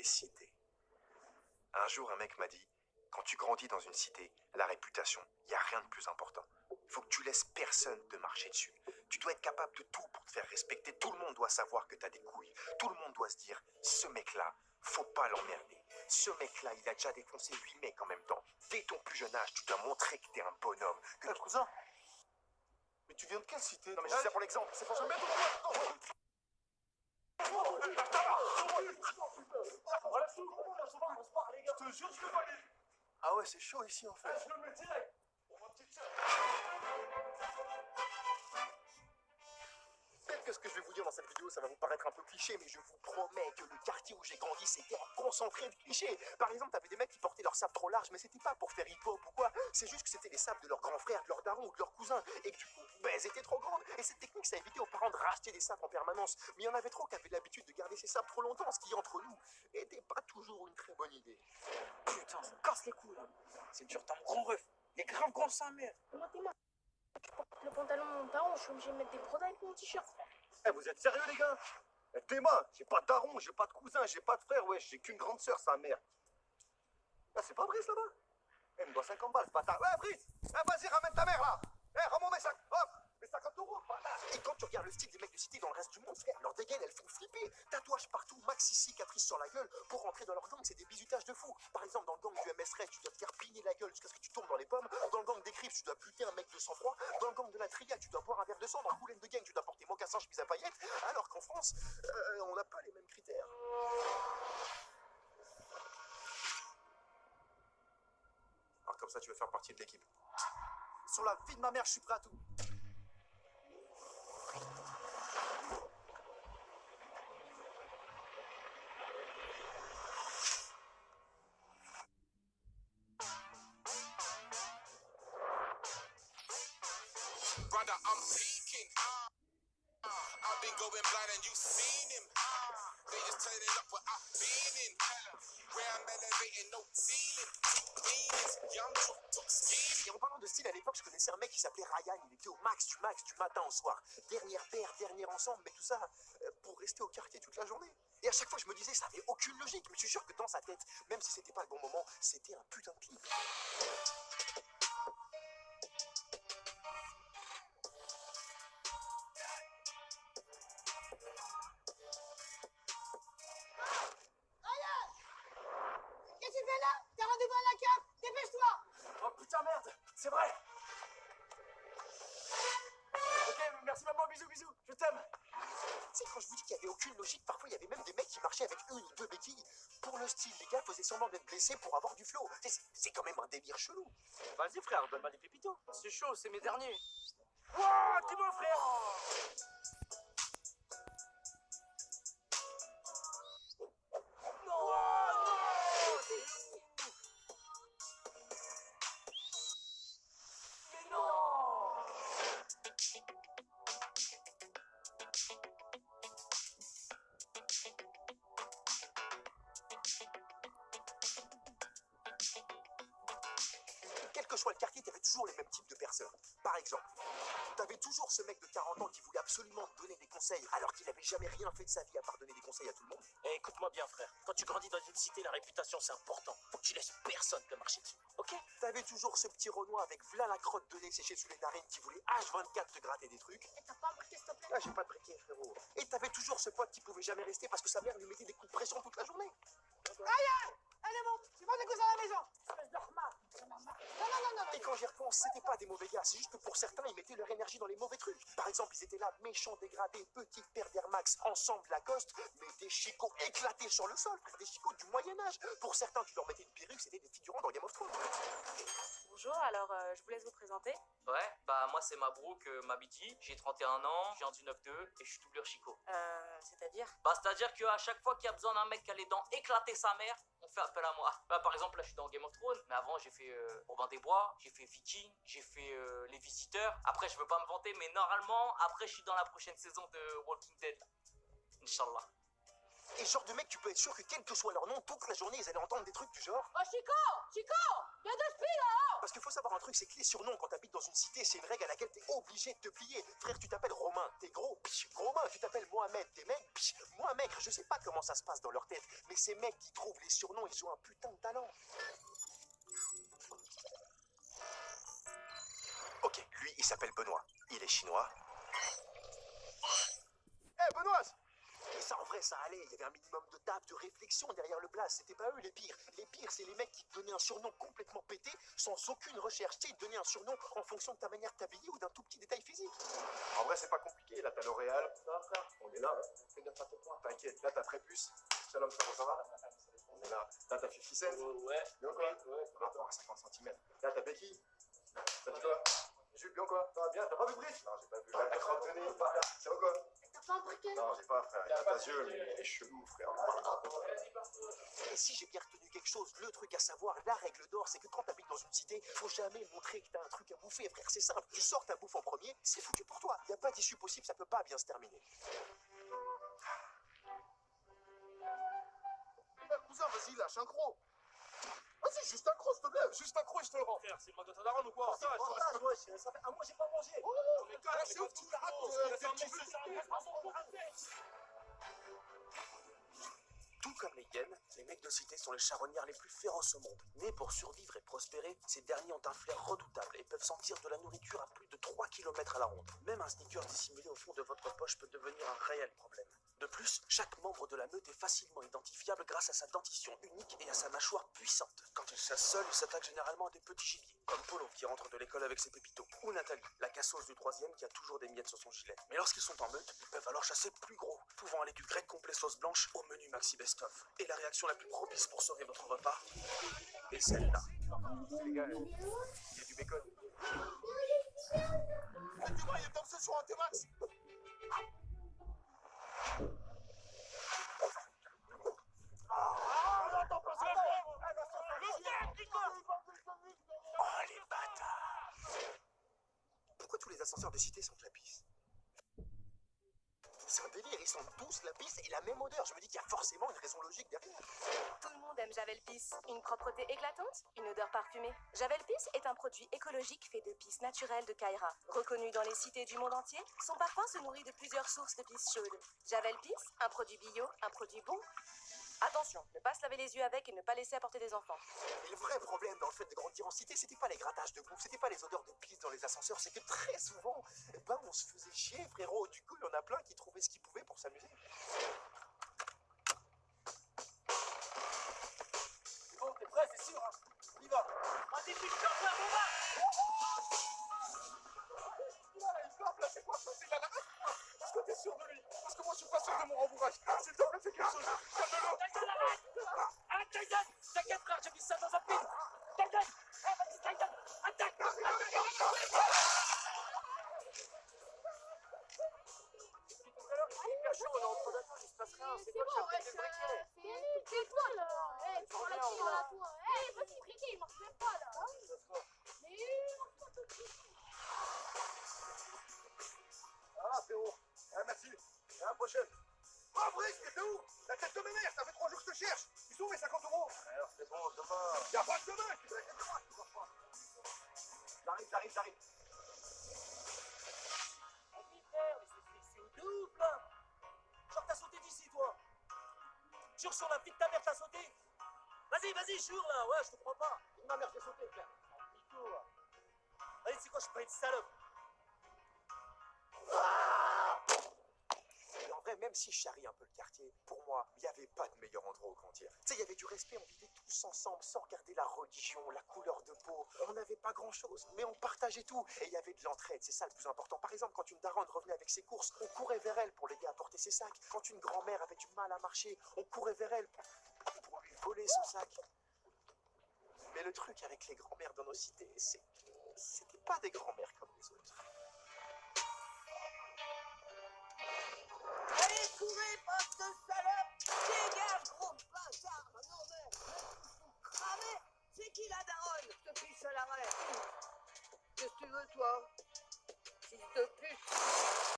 cité. Un jour, un mec m'a dit, quand tu grandis dans une cité, la réputation, il n'y a rien de plus important. Il faut que tu laisses personne te marcher dessus. Tu dois être capable de tout pour te faire respecter. Tout le monde doit savoir que tu as des couilles. Tout le monde doit se dire, ce mec-là, faut pas l'emmerder. Ce mec-là, il a déjà défoncé 8 mecs en même temps. Dès ton plus jeune âge, tu dois montrer que t'es un bonhomme. Que cousin, mais tu viens de quelle cité? Non mais je dis ça pour l'exemple, c'est pas... Je te jure, je peux pas aller. Ah ouais, c'est chaud ici en fait. Je le mets direct. Pour ma petite sœur. Peut-être que ce que je vais vous dire dans cette vidéo, ça va vous paraître un peu cliché, mais je vous promets que le quartier où j'ai grandi, c'était un concentré de clichés. Par exemple, t'avais des mecs qui portaient leur sabre trop large, mais c'était pas pour faire hip-hop ou quoi. C'est juste que c'était les sabres de leurs grands frères, de leurs darons ou de leurs cousins, et que du coup, ben, elles étaient trop grandes. Et cette technique, ça évitait aux parents de racheter des sabres en permanence. Mais il y en avait trop qui avaient l'habitude de garder ces sabres trop longtemps, ce qui, entre nous, était pas toujours une très bonne idée. Putain, ça me casse les couilles là. C'est dur, t'as mon grand ref. Il est grave grand sa mère. Moi, t'es mal. Je porte le pantalon de mon daron, je suis obligé de mettre des broderies avec mon t-shirt. Eh, vous êtes sérieux, les gars? T'es-moi, j'ai pas de daron, j'ai pas de cousin, j'ai pas de frère, ouais, j'ai qu'une grande sœur, sa mère. Ah, c'est pas Brice là-bas? Eh, il me doit 50 balles, ce bâtard. Ouais, Brice! Eh, vas-y, ramène ta mère là! Eh, rends-moi mes sacs! Hop! Mes 50 €, bâtard! Et quand tu regardes le style des mecs de cité dans le reste du monde, frère, leurs dégaines, elles font flipper. Tatouages partout, maxi cicatrices sur la gueule. Pour rentrer dans leur gang, c'est des bisutages de fou. Par exemple, dans le gang du MS-13, tu dois te faire piner la gueule jusqu'à ce que tu tombes dans les pommes. Dans le gang des Crips, tu dois buter un mec de sang-froid. Dans le gang de la Tria, tu dois boire un verre de sang. Dans le Boulen de gang, tu dois porter mocassin, chemise à paillettes. Alors qu'en France, on n'a pas les mêmes critères. Alors comme ça, tu veux faire partie de l'équipe. Sur la vie de ma mère, je suis prêt à tout. Brother, I'm peeking. I've been going blind and you seen him. They just turn it up what I've been in. Where I'm elevating, no ceiling. Two demons, young talk scheme. Et en parlant de style, à l'époque, je connaissais un mec qui s'appelait Ryan. Il était au max du matin au soir. Dernière paire, dernier ensemble, mais tout ça pour rester au quartier toute la journée. Et à chaque fois, je me disais, ça avait aucune logique. Mais je suis sûr que dans sa tête, même si c'était pas le bon moment, c'était un putain de clip. Qu'est-ce que tu fais là? T'as rendez-vous à la cave? Dépêche-toi! Oh putain, merde, c'est vrai. Ok, merci maman, bisous, bisous, je t'aime. Tu sais, quand je vous dis qu'il n'y avait aucune logique, parfois il y avait même des mecs qui marchaient avec une ou deux béquilles. Pour le style, les gars faisaient semblant d'être blessés pour avoir du flow. C'est quand même un délire chelou. Vas-y frère, donne-moi des pépitos. C'est chaud, c'est mes derniers. Wouah, t'es mon frère. Quel que soit le quartier, t'avais toujours les mêmes types de personnes. Par exemple, t'avais toujours ce mec de 40 ans qui voulait absolument te donner des conseils alors qu'il n'avait jamais rien fait de sa vie à part donner des conseils à tout le monde. Eh, écoute-moi bien frère, quand tu grandis dans une cité, la réputation c'est important. Faut que tu laisses personne te marcher dessus, ok? T'avais toujours ce petit Renoir avec v'là la crotte de nez séchée sous les narines qui voulait H24 te gratter des trucs. Et t'as pas un briquet, s'il te plaît? Ah, j'ai pas de briquet, frérot. Et t'avais toujours ce pote qui pouvait jamais rester parce que sa mère lui mettait des coups de pression toute la journée. Allez, monte! C'est pas des coups à la maison! Espèce de remarque! Non! Et quand j'y repense, c'était pas des mauvais gars, c'est juste que pour certains, ils mettaient leur énergie dans les mauvais trucs. Par exemple, ils étaient là, méchants, dégradés, petites paires d'Air Max, ensemble Lacoste, mais des chicots éclatés sur le sol, frère, des chicots du Moyen-Âge. Pour certains, tu leur mettais une perruque, c'était des figurants dans Game of Thrones. Bonjour, alors je vous laisse vous présenter. Ouais, bah moi c'est Mabrouk Mabidi, j'ai 31 ans, j'ai un du 9-2 et je suis doubleur Chico. C'est-à-dire? Bah c'est-à-dire qu'à chaque fois qu'il y a besoin d'un mec qui a les dents éclatées sa mère, on fait appel à moi. Bah par exemple là je suis dans Game of Thrones, mais avant j'ai fait Robin des Bois, j'ai fait Viking, j'ai fait Les Visiteurs. Après je veux pas me vanter, mais normalement après je suis dans la prochaine saison de Walking Dead. Inch'Allah. Et ce genre de mec, tu peux être sûr que quel que soit leur nom, toute la journée, ils allaient entendre des trucs du genre. Oh, Chico! Chico! Y'a deux spies là-haut! parce qu'il faut savoir un truc, c'est que les surnoms, quand t'habites dans une cité, c'est une règle à laquelle t'es obligé de te plier. Frère, tu t'appelles Romain, t'es gros, pich, gros main, tu t'appelles Mohamed, t'es maigre, pich, moi maigre. Je sais pas comment ça se passe dans leur tête, mais ces mecs qui trouvent les surnoms, ils ont un putain de talent. Ok, lui, il s'appelle Benoît. Il est chinois. Eh, Benoît! Et ça, en vrai, ça allait. Il y avait un minimum de taf, de réflexion derrière le blast. C'était pas eux les pires. Les pires, c'est les mecs qui te donnaient un surnom complètement pété, sans aucune recherche. Tu sais, ils te donnaient un surnom en fonction de ta manière de t'habiller ou d'un tout petit détail physique. En vrai, c'est pas compliqué. Là, t'as L'Oréal. Ça va, frère? On est là, hein. Fais gaffe à tes points. T'inquiète. Là, t'as Prépuce. Shalom, ça va? On est là. Là, t'as 50 Cent. Ouais. Bien quoi? Ouais. Par rapport à 50 cm. Là, t'as Becky. Ça dit quoi? Jules, bien quoi? Ça va bien? T'as pas vu Brice? Non, j'ai pas vu. Là, t'as Crotte de nez. Ça va quoi? T'as pas un briquet? Non, j'ai pas, frère. Il a pas yeux, mais il est chelou, frère. Et si j'ai bien retenu quelque chose, le truc à savoir, la règle d'or, c'est que quand t'habites dans une cité, faut jamais montrer que t'as un truc à bouffer, frère. C'est simple. Tu sors ta bouffe en premier, c'est foutu pour toi. Y a pas d'issue possible, ça peut pas bien se terminer. Eh, cousin, vas-y, lâche un croc. Vas-y, juste un croc, s'il te plaît. Juste un croc et je te le rends. Frère, c'est le mode de ta daronne ou quoi? Ça, Partage, ouais, ça fait un mois j'ai pas mangé. Mais c'est ouf, tu l'arrêtes. Tout comme les hyènes, les mecs de cité sont les charognards les plus féroces au monde. Nés pour survivre et prospérer, ces derniers ont un flair redoutable et peuvent sentir de la nourriture à plus de 3 km à la ronde. Même un sneaker dissimulé au fond de votre poche peut devenir un réel problème. De plus, chaque membre de la meute est facilement identifiable grâce à sa dentition unique et à sa mâchoire puissante. Quand il chasse seul, il s'attaque généralement à des petits gibiers, comme Polo qui rentre de l'école avec ses pépitos, ou Nathalie, la casseuse du troisième qui a toujours des miettes sur son gilet. Mais lorsqu'ils sont en meute, ils peuvent alors chasser plus gros, pouvant aller du grec complet sauce blanche au menu maxi best-of. Et la réaction la plus propice pour sauver votre repas est celle-là. Les gars, il y a du bacon. Dis-moi, il y a une danseuse sur un T-Max. Oh les bâtards! Pourquoi tous les ascenseurs de cité sentent la pisse? C'est un délire, ils sentent tous la pisse et la même odeur. Je me dis qu'il y a forcément une raison logique derrière. Tout le monde aime Javel Peace. Une propreté éclatante, une odeur parfumée. Javel Peace est un produit écologique fait de pisse naturelle de Kaira. Reconnu dans les cités du monde entier, son parfum se nourrit de plusieurs sources de pisse chaude. Javel Peace, un produit bio, un produit bon. Attention, ne pas se laver les yeux avec et ne pas laisser apporter des enfants. Et le vrai problème dans le fait de grandir en cité, c'était pas les grattages de bouffe, c'était pas les odeurs de pisse dans les ascenseurs, c'est que très souvent, on se faisait chier, frérot. Du coup, il y en a plein qui trouvaient ce qu'ils pouvaient pour s'amuser. Bon, t'es prêt, c'est sûr, hein? On y va. Vas-y, tu te fais un combat! Là, c'est quoi ça? C'est de la nana? Est-ce que t'es sûr de lui? Parce que moi, je suis pas sûr de mon rembourrage. S'il te plaît, fais quelque chose. Calme-le. Tyson, arrête! Arrête, Tyson! T'inquiète, frère, j'ai mis ça dans un film! Tyson! Eh, vas-y, Tyson! Attaque! C'est bon, ouais, c'est toi là. Eh, tu prends la tire là, toi. Eh, vas-y, briquet, il marche même pas là. Mais Ah, frérot. Ah, merci. À la prochaine. Oh, Brice, t'es où? La tête de mes mères, ça fait 3 jours que je te cherche. Ils sont où mes 50 €? Alors, c'est bon, demain. Y'a pas de demain, tu t'inquiètes pas, tu vois pas. J'arrive. Vas-y, frère, mais c'est ouf, là! Genre, t'as sauté d'ici, toi! Jure sur la fille de ta mère, t'as sauté! Vas-y, jure, là! Ouais, je te crois pas! Ma mère, j'ai sauté, frère. Allez, c'est quoi, je suis pas une salope! Et en vrai, même si je charrie un peu le quartier, pour moi, il n'y avait pas de meilleur endroit où grandir. Tu sais, il y avait du respect, on vivait tous ensemble, sans regarder la religion, la couleur de peau. On n'avait pas grand-chose, mais on partageait tout. Et il y avait de l'entraide, c'est ça le plus important. Par exemple, quand une daronne revenait avec ses courses, on courait vers elle pour l'aider à porter ses sacs. Quand une grand-mère avait du mal à marcher, on courait vers elle pour lui voler son sac. Mais le truc avec les grand-mères dans nos cités, c'est que c'était pas des grand-mères comme les autres. allez, courez, bande de salopes. Dégage, gros bâtard. Non mais, ils sont cramés. C'est qui la daronne? Je te fiche à l'arrêt. Qu'est-ce que tu veux, toi?